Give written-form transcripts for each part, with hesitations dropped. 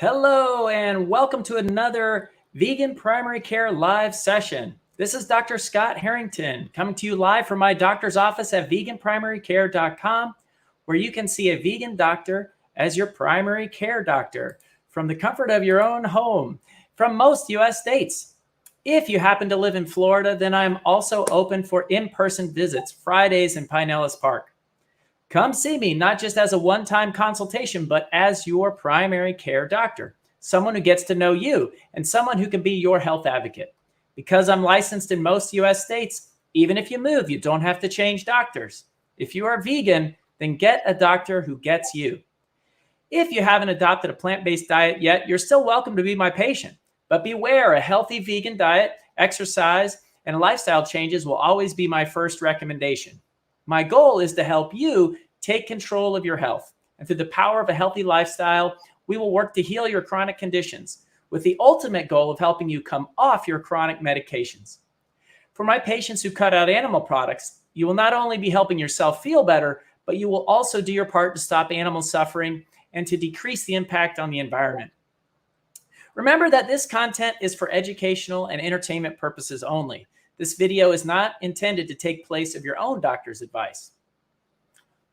Hello and welcome to another Vegan Primary Care live session. This is Dr. Scott Harrington coming to you live from my doctor's office at veganprimarycare.com, where you can see a vegan doctor as your primary care doctor from the comfort of your own home from most U.S. states. If you happen to live in Florida, then I'm also open for in-person visits Fridays in Pinellas Park. Come see me, not just as a one-time consultation, but as your primary care doctor, someone who gets to know you and someone who can be your health advocate. Because I'm licensed in most US states, even if you move, you don't have to change doctors. If you are vegan, then get a doctor who gets you. If you haven't adopted a plant-based diet yet, you're still welcome to be my patient. But beware, a healthy vegan diet, exercise, and lifestyle changes will always be my first recommendation. My goal is to help you take control of your health. And through the power of a healthy lifestyle, we will work to heal your chronic conditions with the ultimate goal of helping you come off your chronic medications. For my patients who cut out animal products, you will not only be helping yourself feel better, but you will also do your part to stop animal suffering and to decrease the impact on the environment. Remember that this content is for educational and entertainment purposes only. This video is not intended to take place of your own doctor's advice.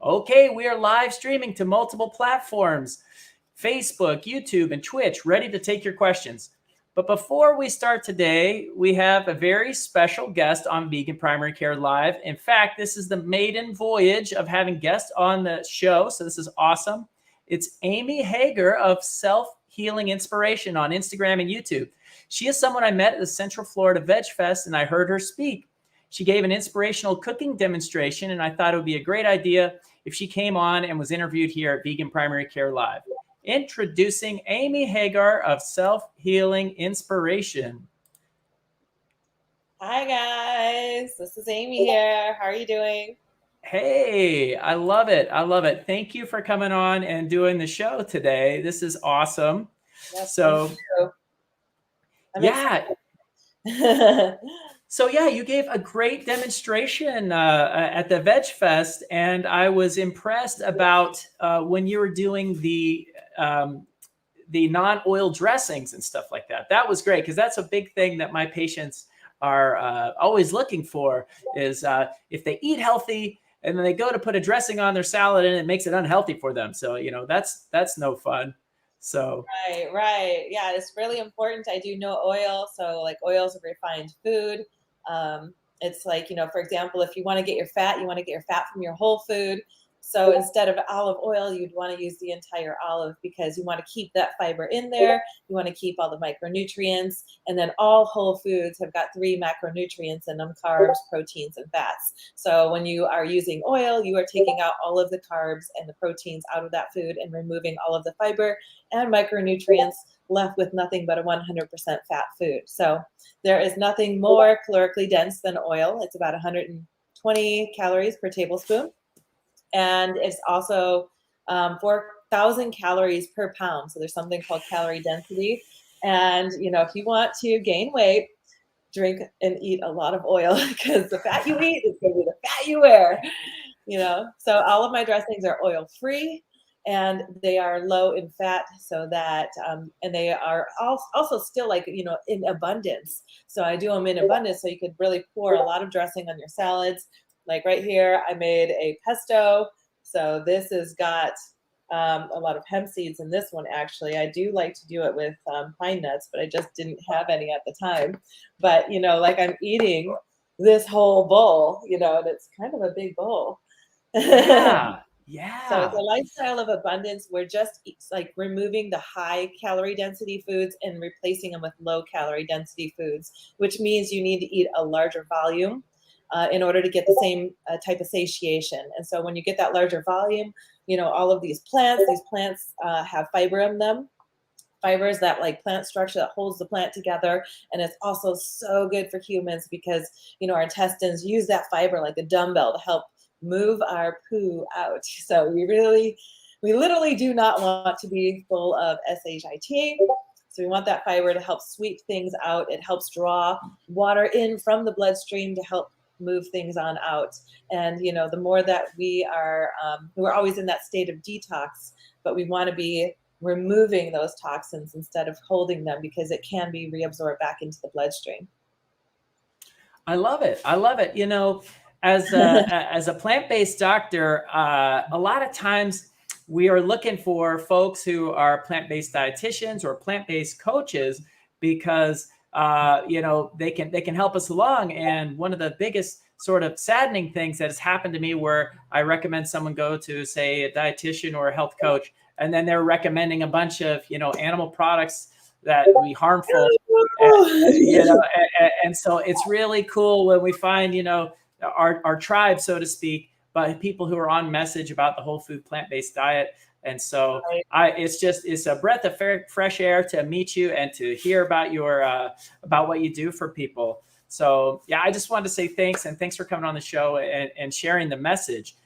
Okay, we are live streaming to multiple platforms, Facebook, YouTube, and Twitch, ready to take your questions. But before we start today, we have a very special guest on Vegan Primary Care Live. In fact, this is the maiden voyage of having guests on the show, so this is awesome. It's Amy Hager of SelfHealingInspiration on Instagram and YouTube. She is someone I met at the Central Florida Veg Fest, and I heard her speak. She gave an inspirational cooking demonstration, and I thought it would be a great idea if she came on and was interviewed here at Vegan Primary Care Live. Introducing Amy Hager of SelfHealingInspiration. Hi, guys. This is Amy here. How are you doing? Hey, I love it. I love it. Thank you for coming on and doing the show today. This is awesome. Yes, So, yeah. So yeah, you gave a great demonstration at the Veg Fest, and I was impressed about when you were doing the non-oil dressings and stuff like that. That was great because that's a big thing that my patients are always looking for is if they eat healthy and then they go to put a dressing on their salad and it makes it unhealthy for them. So that's no fun. So right. Yeah, it's really important. I do no oil, so like oils of refined food. It's like, for example, if you want to get your fat, you want to get your fat from your whole food. So instead of olive oil, you'd want to use the entire olive because you want to keep that fiber in there. You want to keep all the micronutrients. And then all whole foods have got 3 macronutrients in them: carbs, proteins, and fats. So when you are using oil, you are taking out all of the carbs and the proteins out of that food and removing all of the fiber and micronutrients, left with nothing but a 100% fat food. So there is nothing more calorically dense than oil. It's about 120 calories per tablespoon. And it's also 4,000 calories per pound. So there's something called calorie density. And, if you want to gain weight, drink and eat a lot of oil because the fat you eat is going to be the fat you wear, So all of my dressings are oil-free. And they are low in fat, so that, and they are also still in abundance. So I do them in abundance, so you could really pour a lot of dressing on your salads. Like right here, I made a pesto. So this has got a lot of hemp seeds in this one, actually. I do like to do it with pine nuts, but I just didn't have any at the time. But, I'm eating this whole bowl, and it's kind of a big bowl. yeah. Yeah. So it's a lifestyle of abundance. We're just removing the high calorie density foods and replacing them with low calorie density foods, which means you need to eat a larger volume in order to get the same type of satiation. And so when you get that larger volume, all of these plants have fiber in them. Fiber is that plant structure that holds the plant together. And it's also so good for humans because, our intestines use that fiber like a dumbbell to help move our poo out. So we literally do not want to be full of SHIT. So we want that fiber to help sweep things out. It helps draw water in from the bloodstream to help move things on out. And, the more that we're always in that state of detox, but we want to be removing those toxins instead of holding them, because it can be reabsorbed back into the bloodstream. I love it. I love it. You know, as a plant-based doctor, a lot of times we are looking for folks who are plant-based dietitians or plant-based coaches because you know, they can help us along. And one of the biggest sort of saddening things that has happened to me, where I recommend someone go to, say, a dietitian or a health coach, and then they're recommending a bunch of, you know, animal products that would be harmful. You know, and so it's really cool when we find, you know, our tribe, so to speak, but people who are on message about the whole food plant-based diet. And so it's a breath of fresh air to meet you and to hear about your about what you do for people. So yeah, I just wanted to say thanks, and thanks for coming on the show and sharing the message.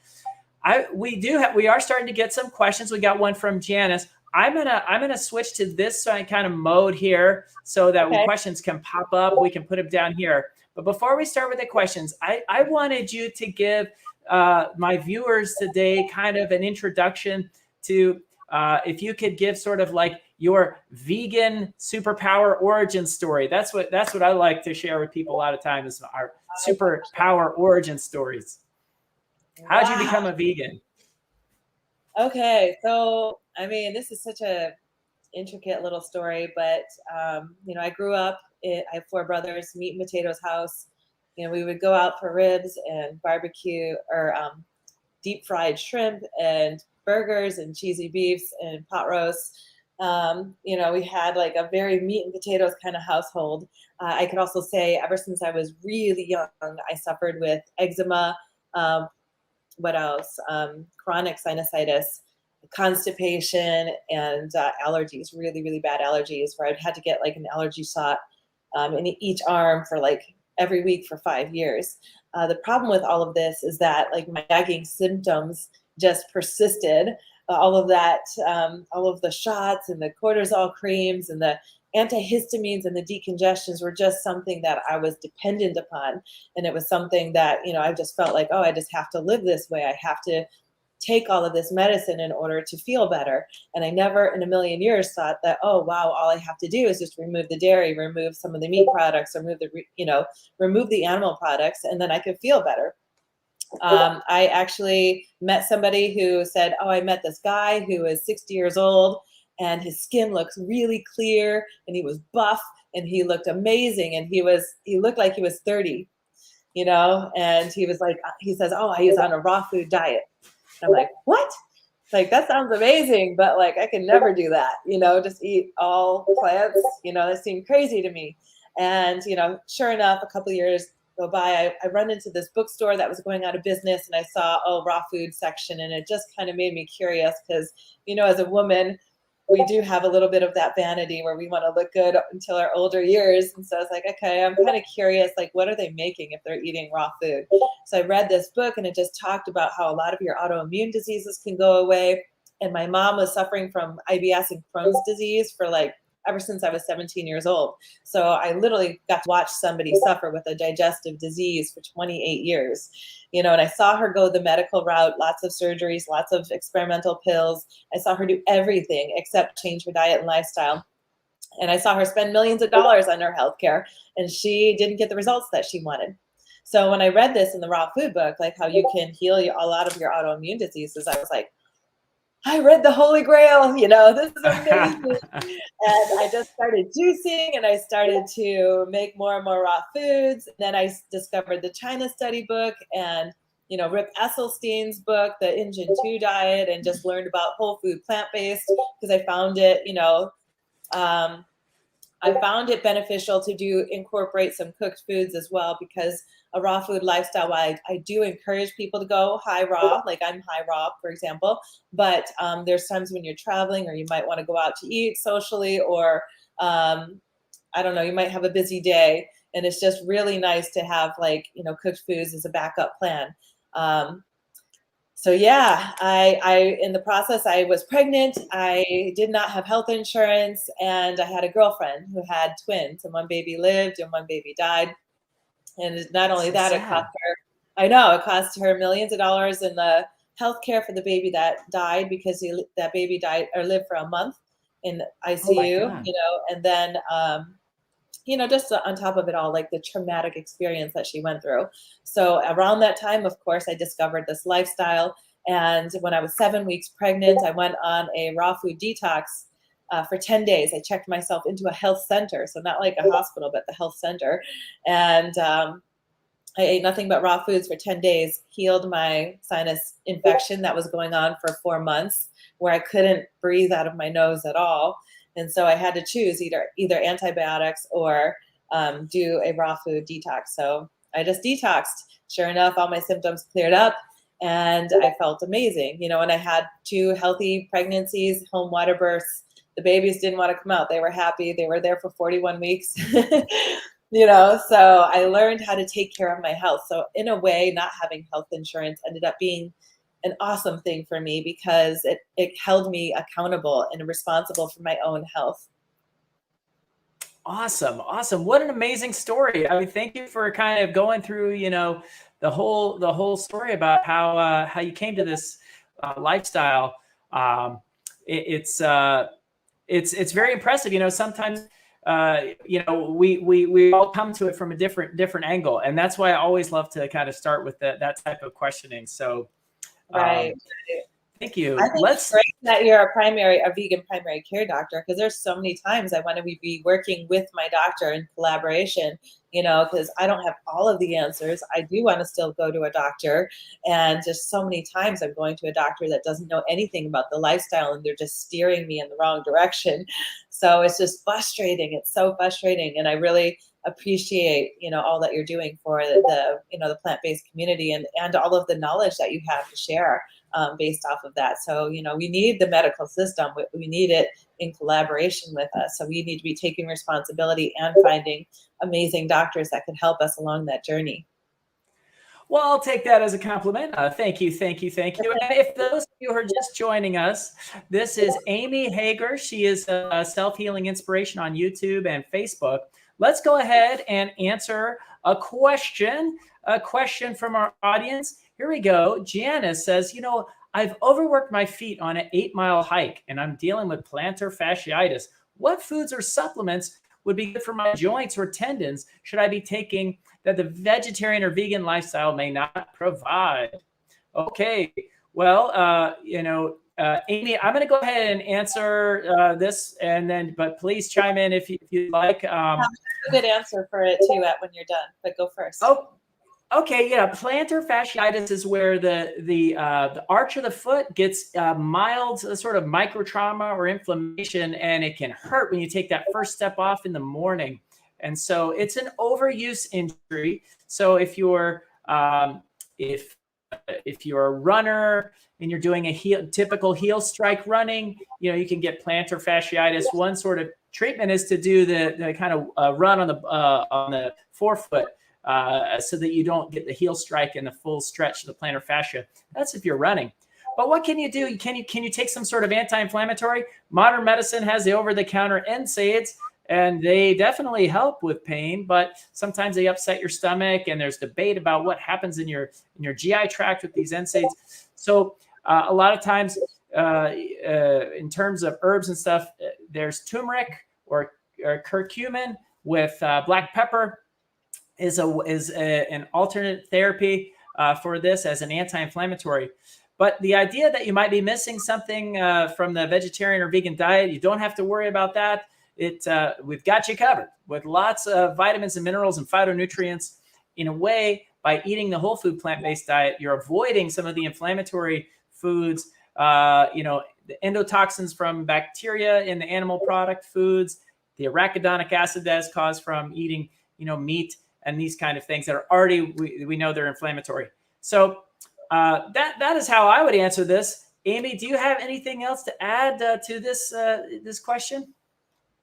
We are starting to get some questions. We got one from Janice. I'm gonna switch to this kind of mode here so that when questions can pop up, we can put them down here. But before we start with the questions, I wanted you to give my viewers today kind of an introduction to, if you could give sort of like your vegan superpower origin story. That's what I like to share with people a lot of times, is our superpower origin stories. How'd you become a vegan? Okay, so I mean, this is such a intricate little story, but you know, I grew up. I have 4 brothers. Meat and potatoes house. You know, we would go out for ribs and barbecue, or deep fried shrimp and burgers and cheesy beefs and pot roasts. You know, we had like a very meat and potatoes kind of household. I could also say, ever since I was really young, I suffered with eczema. What else? Chronic sinusitis, constipation, and allergies, really, really bad allergies, where I'd had to get like an allergy shot in each arm for like every week for 5 years. The problem with all of this is that like my nagging symptoms just persisted. All of that, all of the shots and the cortisol creams and the antihistamines and the decongestions were just something that I was dependent upon. And it was something that, you know, I just felt like, oh, I just have to live this way. I have to take all of this medicine in order to feel better. And I never in a million years thought that, oh, wow, all I have to do is just remove the dairy, remove some of the meat products, remove the animal products, and then I could feel better. I actually met somebody who said, oh, I met this guy who was 60 years old, and his skin looks really clear, and he was buff, and he looked amazing, and he looked like he was 30, you know, and he says, oh, I was on a raw food diet. I'm like, what? Like, that sounds amazing, but like, I can never do that, you know, just eat all plants, you know, that seemed crazy to me. And, you know, sure enough, a couple of years go by, I run into this bookstore that was going out of business, and I saw, raw food section. And it just kind of made me curious because, you know, as a woman, we do have a little bit of that vanity where we want to look good until our older years. And so I was like, okay, I'm kind of curious, like, what are they making if they're eating raw food? So I read this book, and it just talked about how a lot of your autoimmune diseases can go away. And my mom was suffering from IBS and Crohn's disease for like ever since I was 17 years old. So I literally got to watch somebody suffer with a digestive disease for 28 years, you know, and I saw her go the medical route, lots of surgeries, lots of experimental pills. I saw her do everything except change her diet and lifestyle. And I saw her spend millions of dollars on her healthcare, and she didn't get the results that she wanted. So when I read this in the raw food book, like how you can heal a lot of your autoimmune diseases, I was like, I read the Holy Grail, you know, this is amazing. And I just started juicing, and I started to make more and more raw foods. And then I discovered the China study book and, you know, Rip Esselstyn's book, the Engine 2 diet, and just learned about whole food plant-based because I found it, you know, I found it beneficial to incorporate some cooked foods as well, because a raw food lifestyle, I do encourage people to go high raw, like I'm high raw, for example, but there's times when you're traveling, or you might want to go out to eat socially, or I don't know, you might have a busy day, and it's just really nice to have, like, you know, cooked foods as a backup plan. So yeah, I in the process, I was pregnant. I did not have health insurance, and I had a girlfriend who had twins, and one baby lived and one baby died. And not only that, it cost her millions of dollars in the health care for the baby that died, because that baby died or lived for a month. in Oh my ICU, God. and then, just on top of it all, like the traumatic experience that she went through. So around that time, of course, I discovered this lifestyle. And when I was 7 weeks pregnant, I went on a raw food detox for 10 days. I checked myself into a health center. So not like a hospital, but the health center. And I ate nothing but raw foods for 10 days, healed my sinus infection that was going on for 4 months, where I couldn't breathe out of my nose at all. And so I had to choose either antibiotics or do a raw food detox. So I just detoxed. Sure enough, all my symptoms cleared up and I felt amazing. And I had 2 healthy pregnancies, home water births. The babies didn't want to come out. They were happy. They were there for 41 weeks. So I learned how to take care of my health. So in a way, not having health insurance ended up being an awesome thing for me because it held me accountable and responsible for my own health. Awesome. Awesome. What an amazing story. I mean, thank you for kind of going through, the whole story about how you came to this lifestyle. It's very impressive. Sometimes, we all come to it from a different angle. And that's why I always love to kind of start with that type of questioning. So, Right. thank you. I think it's great that you're a vegan primary care doctor, because there's so many times I want to be working with my doctor in collaboration, because I don't have all of the answers. I do want to still go to a doctor. And just so many times I'm going to a doctor that doesn't know anything about the lifestyle and they're just steering me in the wrong direction. So it's just frustrating. It's so frustrating. And I really appreciate, all that you're doing for the plant-based community and all of the knowledge that you have to share based off of that. So, we need the medical system. We need it in collaboration with us. So we need to be taking responsibility and finding amazing doctors that can help us along that journey. Well, I'll take that as a compliment. Thank you, thank you, thank you. And if those of you who are just joining us, this is Amy Hager. She is a Self-Healing Inspiration on YouTube and Facebook. Let's go ahead and answer a question from our audience. Here we go. Janice says, I've overworked my feet on an 8-mile hike and I'm dealing with plantar fasciitis. What foods or supplements would be good for my joints or tendons should I be taking that the vegetarian or vegan lifestyle may not provide? Okay, well, Amy, I'm going to go ahead and answer this, but please chime in if you'd like. I have a good answer for it too when you're done, but go first. Oh, okay, yeah. Plantar fasciitis is where the arch of the foot gets mild sort of micro trauma or inflammation, and it can hurt when you take that first step off in the morning. And so it's an overuse injury. So if you're if you're a runner and you're doing a typical heel strike running, you can get plantar fasciitis. One sort of treatment is to do the kind of run on the forefoot so that you don't get the heel strike and the full stretch of the plantar fascia. That's if you're running. But what can you do? Can you take some sort of anti-inflammatory? Modern medicine has the over-the-counter NSAIDs, and they definitely help with pain, but sometimes they upset your stomach, and there's debate about what happens in your GI tract with these NSAIDs. So a lot of times, in terms of herbs and stuff, there's turmeric or curcumin with black pepper is an alternate therapy for this as an anti-inflammatory. But the idea that you might be missing something from the vegetarian or vegan diet, you don't have to worry about that. We've got you covered with lots of vitamins and minerals and phytonutrients. In a way, by eating the whole food plant-based diet, you're avoiding some of the inflammatory foods, the endotoxins from bacteria in the animal product foods, the arachidonic acid that is caused from eating, meat and these kind of things that are already, we know they're inflammatory. So that is how I would answer this. Amy, do you have anything else to add to this question?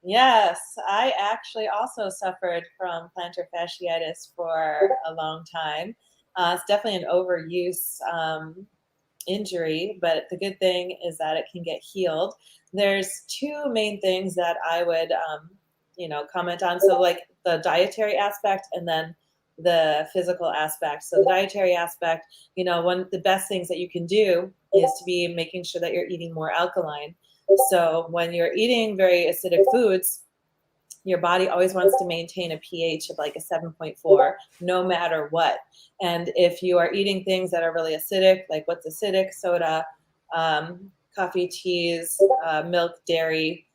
Yes, I actually also suffered from plantar fasciitis for a long time. It's definitely an overuse injury, but the good thing is that it can get healed. There's 2 main things that I would, comment on. So like the dietary aspect and then the physical aspect. So the dietary aspect, one of the best things that you can do is to be making sure that you're eating more alkaline. So when you're eating very acidic foods, your body always wants to maintain a pH of like a 7.4, no matter what. And if you are eating things that are really acidic, like what's acidic, soda, coffee, teas, milk, dairy,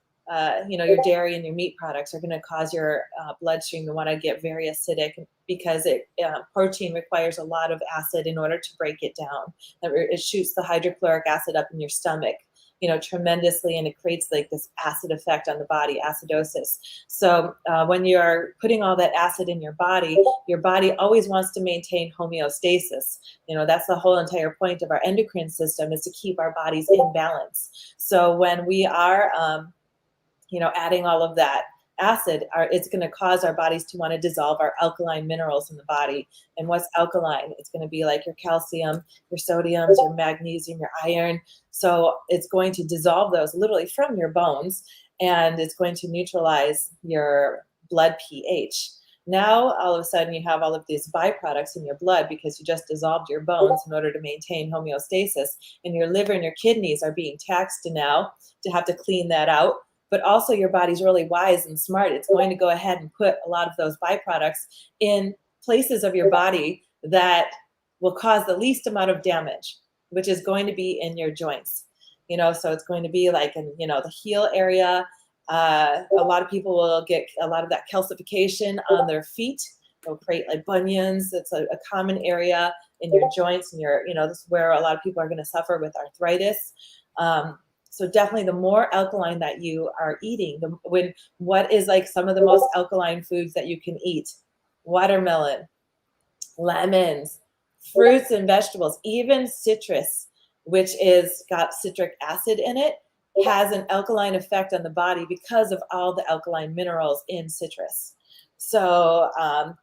your dairy and your meat products are going to cause your bloodstream to want to get very acidic, because protein requires a lot of acid in order to break it down. It shoots the hydrochloric acid up in your stomach, tremendously, and it creates like this acid effect on the body, acidosis. So when you're putting all that acid in your body always wants to maintain homeostasis. That's the whole entire point of our endocrine system, is to keep our bodies in balance. So when we are adding all of that acid, it's going to cause our bodies to want to dissolve our alkaline minerals in the body. And what's alkaline? It's going to be like your calcium, your sodiums, your magnesium, your iron. So it's going to dissolve those literally from your bones, and it's going to neutralize your blood pH. Now, all of a sudden, you have all of these byproducts in your blood because you just dissolved your bones in order to maintain homeostasis. And your liver and your kidneys are being taxed now to have to clean that out. But also your body's really wise and smart. It's going to go ahead and put a lot of those byproducts in places of your body that will cause the least amount of damage, which is going to be in your joints. So it's going to be like in, the heel area. A lot of people will get a lot of that calcification on their feet. It'll create like bunions. It's a common area in your joints, and this is where a lot of people are going to suffer with arthritis. So definitely the more alkaline that you are eating, what is like some of the most alkaline foods that you can eat? Watermelon, lemons, fruits and vegetables, even citrus, which is got citric acid in it, has an alkaline effect on the body because of all the alkaline minerals in citrus. So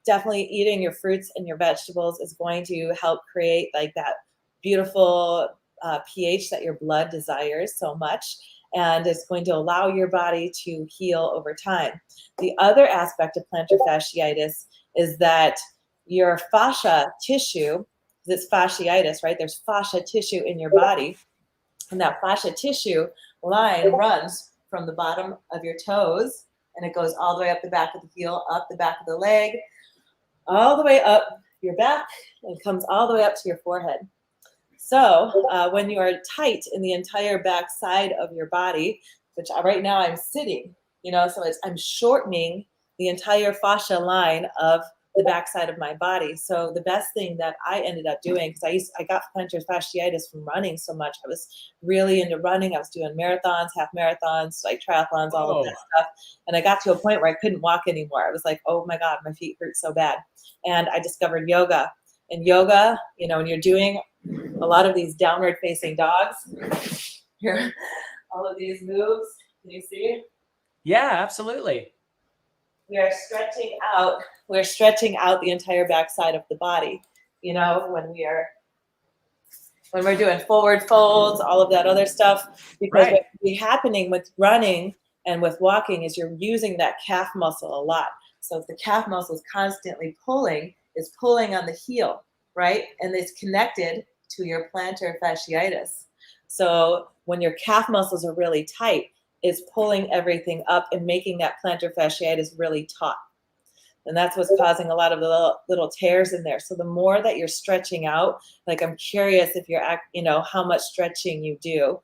definitely eating your fruits and your vegetables is going to help create like that beautiful pH that your blood desires so much, and it's going to allow your body to heal over time. The other aspect of plantar fasciitis is that your fascia tissue, this fasciitis, right? There's fascia tissue in your body, and that fascia tissue line runs from the bottom of your toes, and it goes all the way up the back of the heel, up the back of the leg, all the way up your back, and comes all the way up to your forehead. So when you are tight in the entire back side of your body, which right now I'm sitting, so I'm shortening the entire fascia line of the backside of my body. So the best thing that I ended up doing, because I got plantar fasciitis from running so much. I was really into running. I was doing marathons, half marathons, like triathlons, all of that stuff. And I got to a point where I couldn't walk anymore. I was like, oh my God, my feet hurt so bad. And I discovered yoga. And yoga, when you're doing a lot of these downward facing dogs, all of these moves, can you see? Yeah, absolutely. We're stretching out the entire backside of the body, when we're doing forward folds, all of that other stuff, because what's happening with running and with walking is you're using that calf muscle a lot. So if the calf muscle is constantly pulling, it's pulling on the heel, right? And it's connected to your plantar fasciitis. So when your calf muscles are really tight, it's pulling everything up and making that plantar fasciitis really taut. And that's what's causing a lot of the little tears in there. So the more that you're stretching out, like I'm curious if you're, how much stretching you do,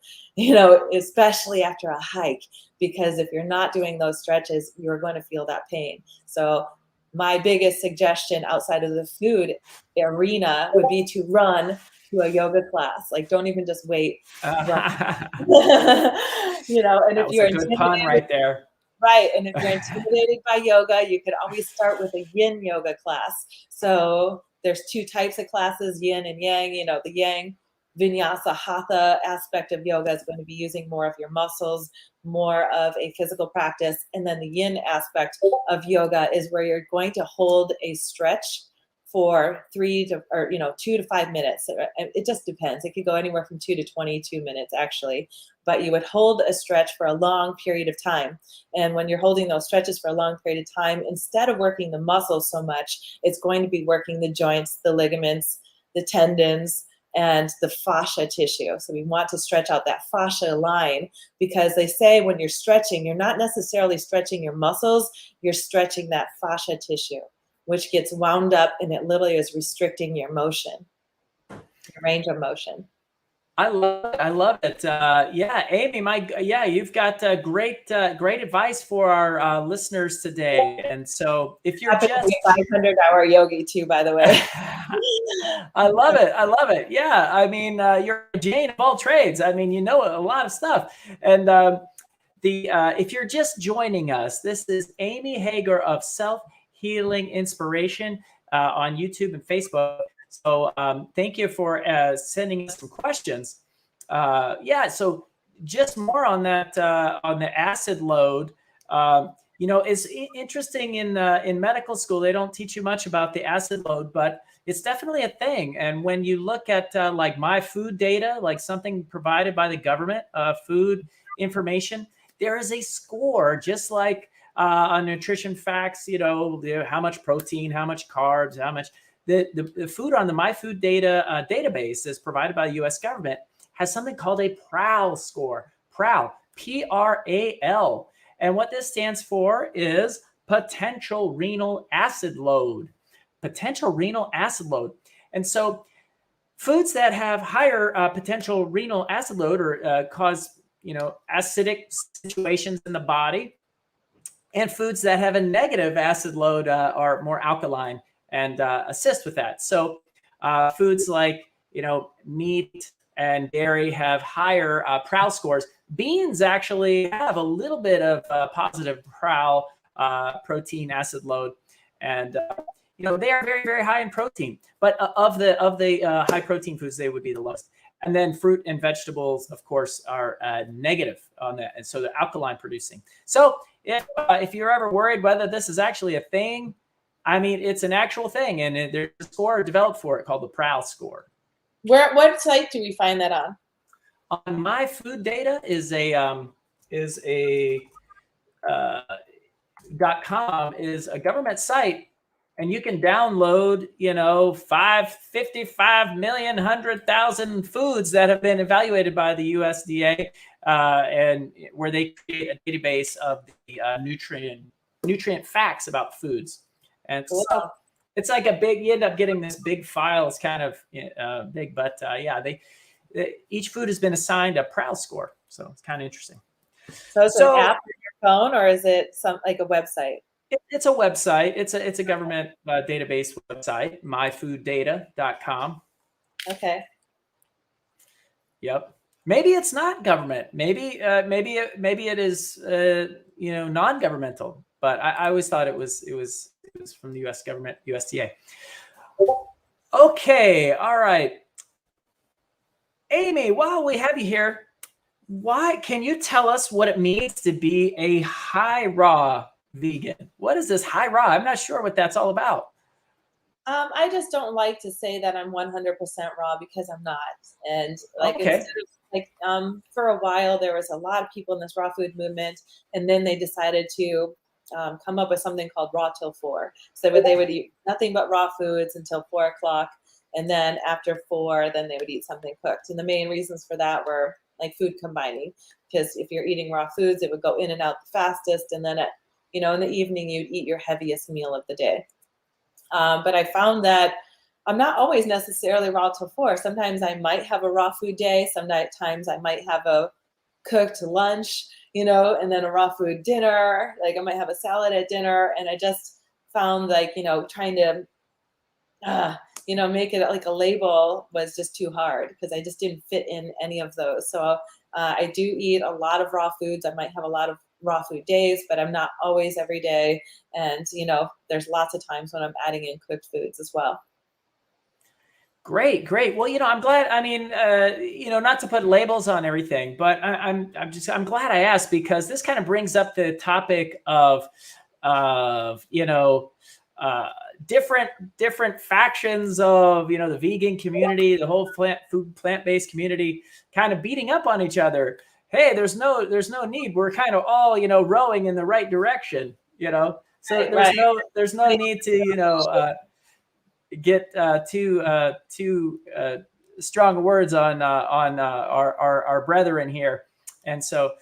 especially after a hike, because if you're not doing those stretches, you're going to feel that pain. So my biggest suggestion outside of the food arena would be to run to a yoga class. Like, don't even just wait. And if you're a good pun right there. Right. And if you're intimidated by yoga, you could always start with a yin yoga class. So there's two types of classes, yin and yang. The yang vinyasa hatha aspect of yoga is going to be using more of your muscles, more of a physical practice. And then the yin aspect of yoga is where you're going to hold a stretch for 2 to 5 minutes. It just depends. It could go anywhere from 2 to 22 minutes, actually. But you would hold a stretch for a long period of time. And when you're holding those stretches for a long period of time, instead of working the muscles so much, it's going to be working the joints, the ligaments, the tendons, and the fascia tissue. So we want to stretch out that fascia line, because they say when you're stretching, you're not necessarily stretching your muscles, you're stretching that fascia tissue, which gets wound up, and it literally is restricting your motion, your range of motion. I love it. I love it. Yeah, Amy, you've got great advice for our listeners today. And so if you're Happen to just be a 500-hour yogi too, by the way. I love it. I love it. Yeah. I mean, you're a Jane of all trades. I mean, you know a lot of stuff. And if you're just joining us, this is Amy Hager of Self-Healing Inspiration on YouTube and Facebook. So thank you for sending us some questions. So just more on that, on the acid load. It's interesting in medical school, they don't teach you much about the acid load, but it's definitely a thing. And when you look at like my food data, like something provided by the government, food information, there is a score, just like on nutrition facts, how much protein, how much carbs, how much the food on the My Food Data database is provided by the U.S. government has something called a PRAL score. PRAL, P-R-A-L. And what this stands for is potential renal acid load. Potential renal acid load. And so foods that have higher potential renal acid load or cause, acidic situations in the body, and foods that have a negative acid load are more alkaline and assist with that. So foods like, meat and dairy have higher PRAL scores. Beans actually have a little bit of positive PRAL, protein acid load. And, they are very, very high in protein. But of the high protein foods, they would be the lowest. And then fruit and vegetables, of course, are negative on that. And so they're alkaline producing. So if you're ever worried whether this is actually a thing, I mean, it's an actual thing. And there's a score developed for it called the PRAL score. What site do we find that on? On My Food Data is a .com is a government site, and you can download 55,100,000 foods that have been evaluated by the USDA, and where they create a database of the nutrient facts about foods. And Cool. so it's like you end up getting this big file. It's kind of big, but each food has been assigned a PRAL score. So it's kind of interesting. So it's an app on your phone, or is it like a website? It's a website. It's a government database website, myfooddata.com. Okay. Yep. Maybe it's not government. Maybe it is non-governmental. But I always thought it was from the U.S. government, USDA. Okay. All right. Amy, while we have you here, can you tell us what it means to be a high raw vegan? What is this high raw? I'm not sure what that's all about. I just don't like to say that I'm 100% raw, because I'm not. And Okay. for a while, there was a lot of people in this raw food movement, and then they decided to come up with something called raw till 4. So they would eat nothing but raw foods until 4 o'clock. And then after 4, then they would eat something cooked. And the main reasons for that were like food combining, because if you're eating raw foods, it would go in and out the fastest. And then in the evening, you'd eat your heaviest meal of the day. But I found that I'm not always necessarily raw till 4. Sometimes I might have a raw food day. Sometimes I might have a cooked lunch, and then a raw food dinner. Like I might have a salad at dinner. And I just found trying to, make it like a label was just too hard, because I just didn't fit in any of those. So I do eat a lot of raw foods. I might have a lot of raw food days, but I'm not always every day. And, there's lots of times when I'm adding in cooked foods as well. Great. Well, I'm glad. I mean, not to put labels on everything, but I'm glad I asked, because this kind of brings up the topic of different factions of the vegan community, the whole plant-based community, kind of beating up on each other. Hey, there's no need. We're kind of all rowing in the right direction. So there's no need to get too strong words on our brethren here. And so,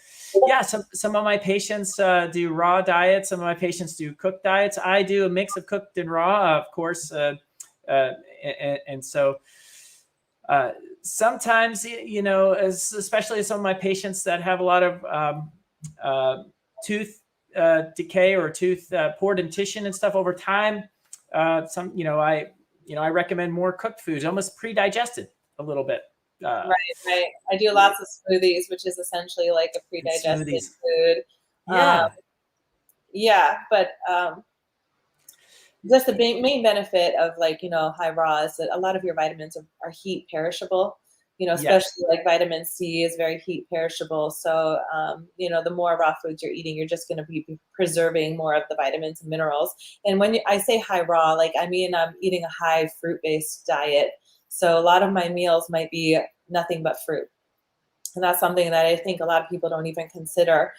yeah, some of my patients do raw diets. Some of my patients do cooked diets. I do a mix of cooked and raw, of course. And so sometimes, especially some of my patients that have a lot of tooth decay or tooth poor dentition and stuff over time, I recommend more cooked foods, almost pre-digested a little bit. Right. I do lots of smoothies, which is essentially like a pre-digested food. Yeah. But just the main benefit of high raw is that a lot of your vitamins are heat perishable. Especially like vitamin C is very heat perishable. So, the more raw foods you're eating, you're just going to be preserving more of the vitamins and minerals. And when I say high raw, I mean, I'm eating a high fruit-based diet. So a lot of my meals might be nothing but fruit. And that's something that I think a lot of people don't even consider.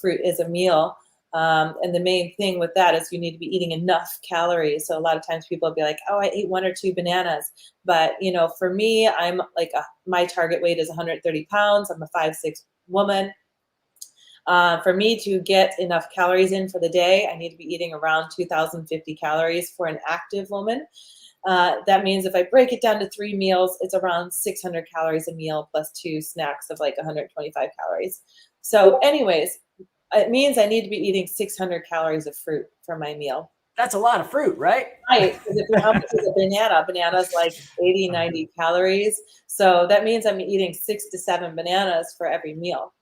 Fruit is a meal. And the main thing with that is you need to be eating enough calories. So a lot of times people will be like, oh, I ate 1 or 2 bananas. But, for me, I'm my target weight is 130 pounds. I'm a 5'6" woman. For me to get enough calories in for the day, I need to be eating around 2,050 calories for an active woman. That means if I break it down to 3 meals, it's around 600 calories a meal plus 2 snacks of 125 calories. So anyways, it means I need to be eating 600 calories of fruit for my meal. That's a lot of fruit, right? Right. How much is a banana? Banana's 80, 90 calories. So that means I'm eating 6 to 7 bananas for every meal.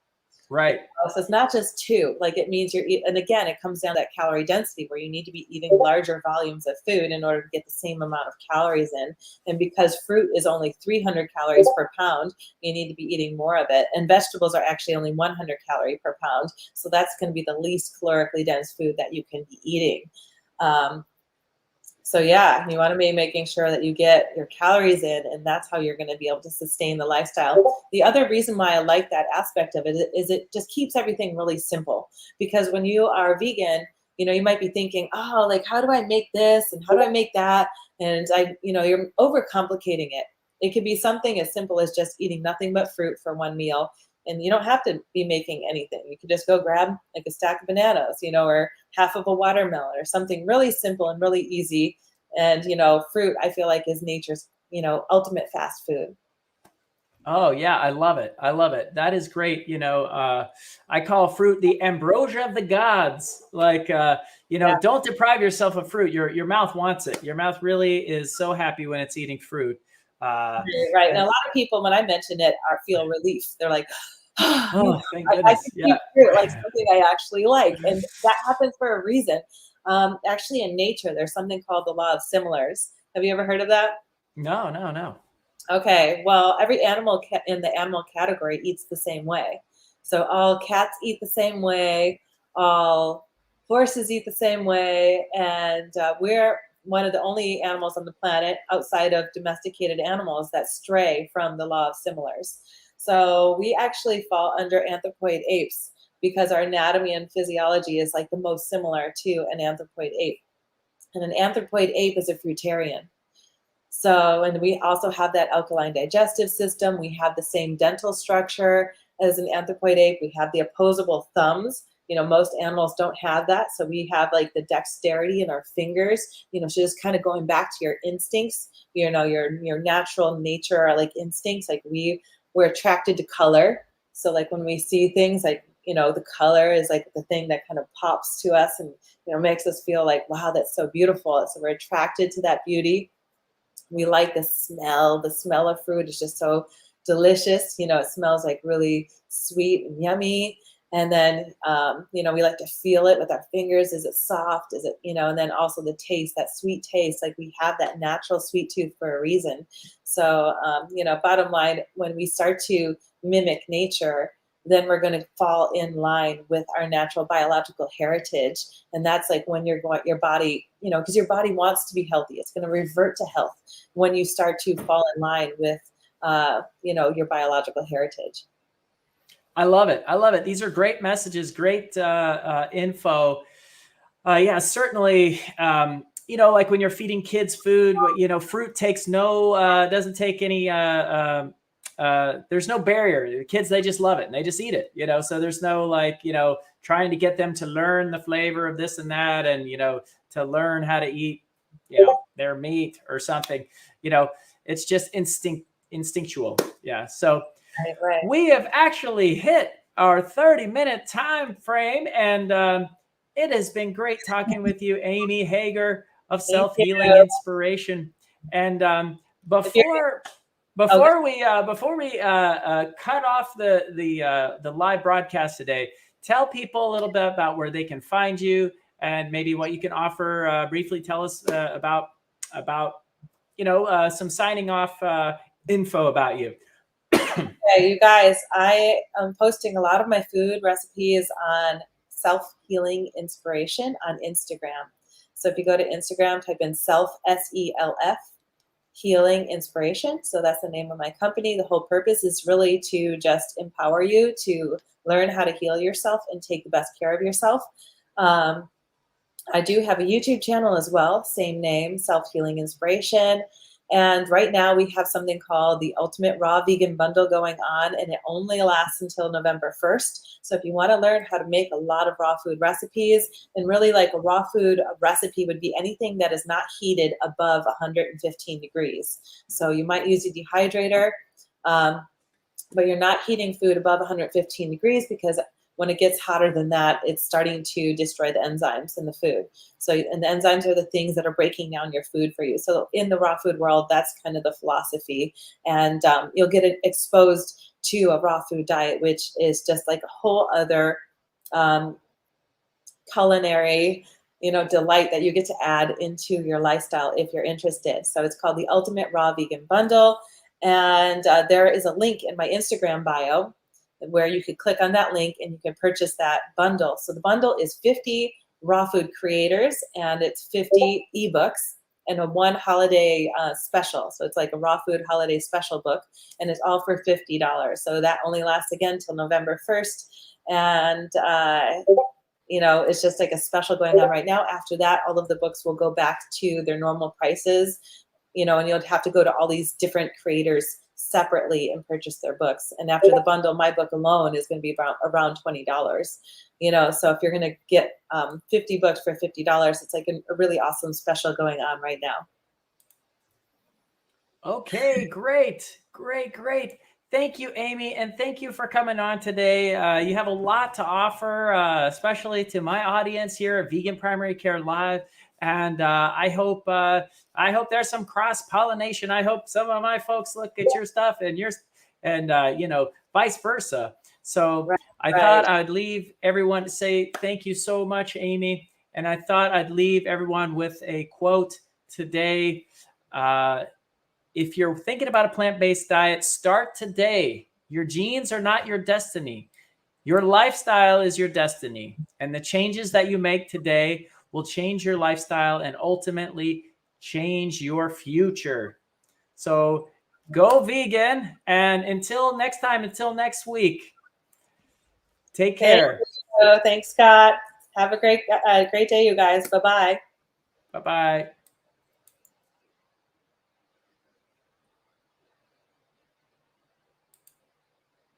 Right. So it's not just 2. It means and again, it comes down to that calorie density where you need to be eating larger volumes of food in order to get the same amount of calories in. And because fruit is only 300 calories per pound, you need to be eating more of it. And vegetables are actually only 100 calories per pound. So that's going to be the least calorically dense food that you can be eating. So yeah, you want to be making sure that you get your calories in, and that's how you're going to be able to sustain the lifestyle. The other reason why I like that aspect of it is it just keeps everything really simple. Because when you are vegan, you might be thinking, oh, how do I make this and how do I make that? And you're overcomplicating it. It could be something as simple as just eating nothing but fruit for 1 meal. And you don't have to be making anything. You could just go grab a stack of bananas, or half of a watermelon or something really simple and really easy. And, fruit, I feel like is nature's, ultimate fast food. Oh yeah, I love it. I love it. That is great. I call fruit the ambrosia of the gods. Don't deprive yourself of fruit. Your mouth wants it. Your mouth really is so happy when it's eating fruit. Right. And a lot of people, when I mention it, feel relief. They're like, oh, thank goodness. I can eat fruit, something I actually like. And that happens for a reason. Actually, in nature, there's something called the law of similars. Have you ever heard of that? No. Okay. Well, every animal in the animal category eats the same way. So all cats eat the same way. All horses eat the same way. And we're one of the only animals on the planet outside of domesticated animals that stray from the law of similars. So we actually fall under anthropoid apes because our anatomy and physiology is the most similar to an anthropoid ape. And an anthropoid ape is a fruitarian. So, and we also have that alkaline digestive system. We have the same dental structure as an anthropoid ape. We have the opposable thumbs. Most animals don't have that. So we have the dexterity in our fingers, so just kind of going back to your instincts, your natural nature or instincts. We're attracted to color. So when we see things the color is the thing that kind of pops to us and, makes us feel wow, that's so beautiful. So we're attracted to that beauty. We like the smell. The smell of fruit is just so delicious. It smells really sweet and yummy. And then, we like to feel it with our fingers. Is it soft? Is it, and then also the taste, that sweet taste, we have that natural sweet tooth for a reason. So, bottom line, when we start to mimic nature, then we're going to fall in line with our natural biological heritage. And that's when your body, because your body wants to be healthy. It's going to revert to health when you start to fall in line with, your biological heritage. I love it. I love it. These are great messages, great info. Yeah, certainly. you know, like when you're feeding kids food, you know, fruit takes no, doesn't take any, there's no barrier. The kids, they just love it and they just eat it, you know, so there's no like, you know, trying to get them to learn the flavor of this and that, and, you know, to learn how to eat, you know, their meat or something, you know, it's just instinctual. Yeah. So Right. we have actually hit our 30-minute time frame, and it has been great talking with you, Amy Hager of Thank Self-Healing you. Inspiration. And If you're- before we cut off the live broadcast today, tell people a little bit about where they can find you and maybe what you can offer. Briefly tell us about you know, some signing off info about you. Okay, you guys, I am posting a lot of my food recipes on Self-Healing Inspiration on Instagram. So if you go to Instagram, type in SELF Healing Inspiration. So that's the name of my company. The whole purpose is really to just empower you to learn how to heal yourself and take the best care of yourself. I do have a YouTube channel as well, same name, Self-Healing Inspiration. And right now we have something called the Ultimate Raw Vegan Bundle going on, and it only lasts until November 1st. So if you want to learn how to make a lot of raw food recipes, and really like a raw food recipe would be anything that is not heated above 115 degrees. So you might use a dehydrator, but you're not heating food above 115 degrees because when it gets hotter than that, it's starting to destroy the enzymes in the food. So, and the enzymes are the things that are breaking down your food for you. So in the raw food world, that's kind of the philosophy. And you'll get exposed to a raw food diet, which is just like a whole other culinary, you know, delight that you get to add into your lifestyle if you're interested. So it's called the Ultimate Raw Vegan Bundle. And there is a link in my Instagram bio where you could click on that link and you can purchase that bundle. So the bundle is 50 raw food creators and it's 50 ebooks and a one holiday special. So it's like a raw food holiday special book, and it's all for $50. So that only lasts again till November 1st. And you know, it's just like a special going on right now. After that, all of the books will go back to their normal prices, you know, and you'll have to go to all these different creators separately and purchase their books. And after the bundle, my book alone is going to be around $20, you know. So if you're going to get 50 books for $50, it's like a really awesome special going on right now. Okay, great. Thank you, Amy, and thank you for coming on today. You have a lot to offer, especially to my audience here at Vegan Primary Care Live. And I hope there's some cross pollination. I hope some of my folks look at your stuff and yours, and you know, vice versa. So I thought I'd leave everyone to say thank you so much, Amy. And I thought I'd leave everyone with a quote today. If you're thinking about a plant-based diet, start today. Your genes are not your destiny. Your lifestyle is your destiny. And the changes that you make today will change your lifestyle and ultimately change your future. So go vegan. And until next time, until next week, take care. Thanks, Scott. Have a great day, you guys. Bye-bye. Bye-bye.